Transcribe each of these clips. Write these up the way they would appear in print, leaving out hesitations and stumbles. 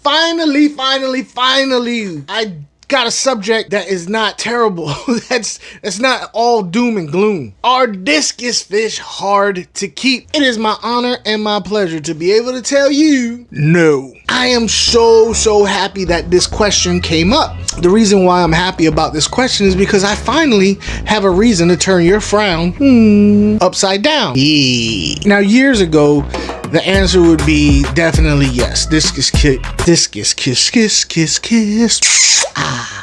finally, I got a subject that is not terrible. That's not all doom and gloom. Are discus fish hard to keep? It is my honor and my pleasure to be able to tell you, no. I am so happy that this question came up. The reason why I'm happy about this question is because I finally have a reason to turn your frown upside down. Yeah. Now, years ago, the answer would be definitely yes. Discus kiss.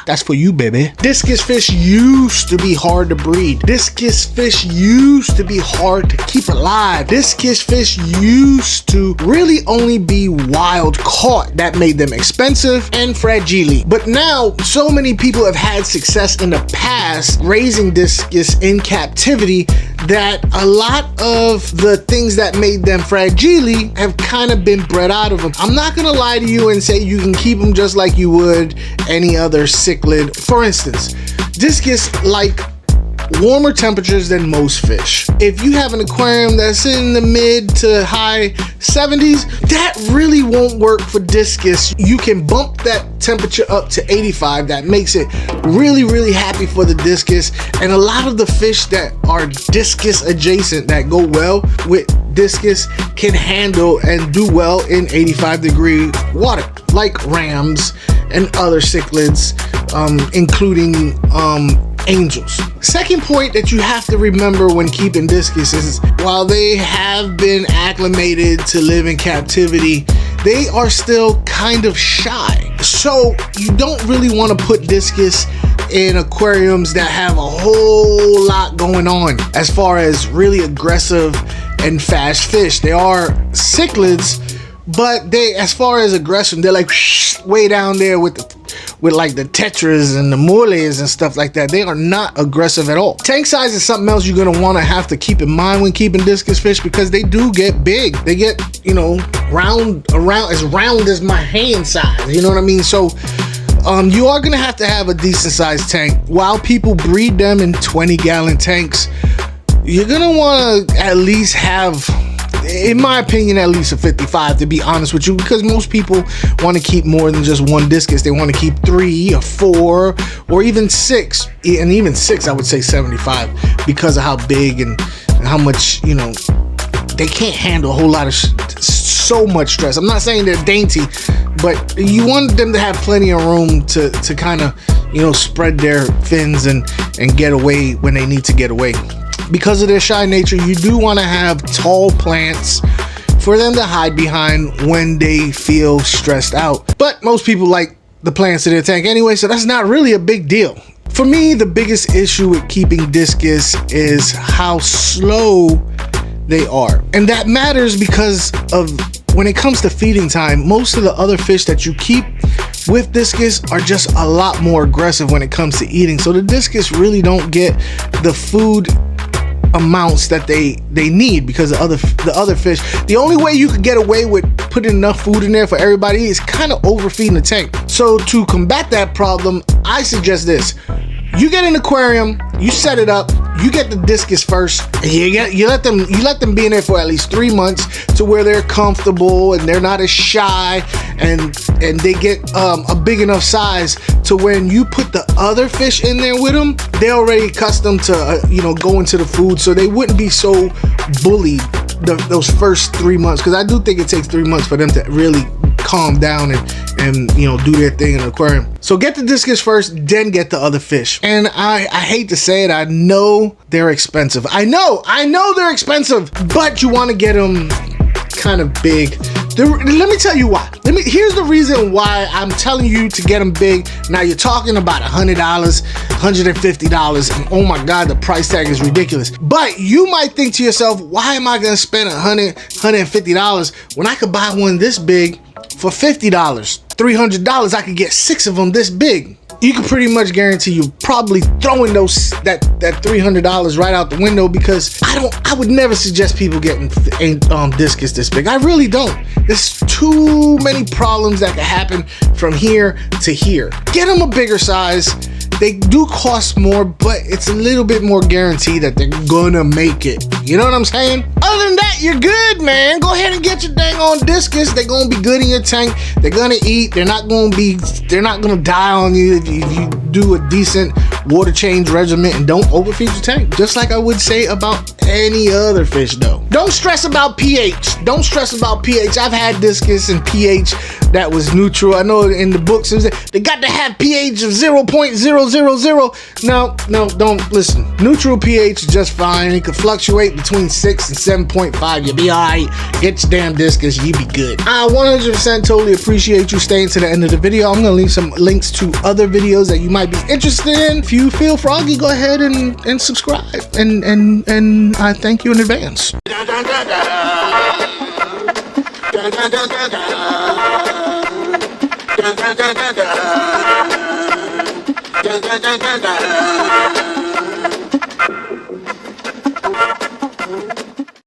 That's for you, baby. Discus fish used to be hard to breed. Discus fish used to be hard to keep alive. Discus fish used to really only be wild caught. That made them expensive and fragile. But now, so many people have had success in the past raising discus in captivity that a lot of the things that made them fragile have kind of been bred out of them. I'm not gonna lie to you and say you can keep them just like you would any other cichlid. For instance, discus like warmer temperatures than most fish. If you have an aquarium that's in the mid to high 70s, that really won't work for discus. You can bump that temperature up to 85. That makes it really happy for the discus. And a lot of the fish that are discus adjacent that go well with discus can handle and do well in 85-degree water, like rams and other cichlids, including angels. Second point that you have to remember when keeping discus is while they have been acclimated to live in captivity, they are still kind of shy. So you don't really want to put discus in aquariums that have a whole lot going on as far as really aggressive and fast fish. They are cichlids, but they, as far as aggression, they're like way down there with like the tetras and the moles and stuff like that. They are not aggressive at all. Tank size is something else you're gonna want to have to keep in mind when keeping discus fish, because they do get big. They get, you know, round as my hand size. You know what I mean? So you are gonna have to have a decent sized tank. While people breed them in 20-gallon tanks, you're gonna want to at least have, in my opinion, at least a 55, to be honest with you, because most people want to keep more than just one discus. They want to keep 3 or 4 or even 6, and even 6 I would say 75, because of how big and how much, you know, they can't handle a whole lot of so much stress. I'm not saying they're dainty, but you want them to have plenty of room to kind of, you know, spread their fins and get away when they need to get away. Because of their shy nature, you do want to have tall plants for them to hide behind when they feel stressed out. But most people like the plants in their tank anyway, so that's not really a big deal. For me, the biggest issue with keeping discus is how slow they are. And that matters because of when it comes to feeding time, most of the other fish that you keep with discus are just a lot more aggressive when it comes to eating. So the discus really don't get the food amounts that they need because of the other fish. The only way you could get away with putting enough food in there for everybody is kind of overfeeding the tank. So to combat that problem, I suggest this. You get an aquarium, you set it up, you get the discus first, and you let them be in there for at least 3 months to where they're comfortable and they're not as shy, and they get a big enough size to when you put the other fish in there with them, they're already accustomed to you know, going to the food, so they wouldn't be so bullied those first 3 months, because I do think it takes 3 months for them to really calm down and you know, do their thing in the aquarium. So get the discus first, then get the other fish. And I hate to say it, I know they're expensive. I know they're expensive, but you want to get them kind of big. Let me tell you why. Here's the reason why I'm telling you to get them big. Now you're talking about $100, $150, and oh my God, the price tag is ridiculous. But you might think to yourself, why am I gonna spend $100, $150 when I could buy one this big for $50, $300? I could get 6 of them this big. You can pretty much guarantee you probably throwing that $300 right out the window, because I would never suggest people getting discus this big. I really don't. There's too many problems that can happen from here to here. Get them a bigger size, They do cost more, but it's a little bit more guaranteed that they're gonna make it. You know what I'm saying? Other than that, you're good, man. Go ahead and get your dang on Discus. They're gonna be good in your tank. They're gonna eat. They're not gonna die on you if you do a decent water change regimen and don't overfeed your tank. Just like I would say about any other fish though. Don't stress about pH. Don't stress about pH. I've had Discus and pH that was neutral. I know in the books it was, they got to have pH of 0.000. No, don't listen. Neutral pH is just fine. It could fluctuate between 6 and 7.5. You'll be alright. Get your damn Discus, you be good. I 100% totally appreciate you staying to the end of the video. I'm gonna leave some links to other videos that you might be interested in. If you feel froggy, go ahead and subscribe. And I thank you in advance.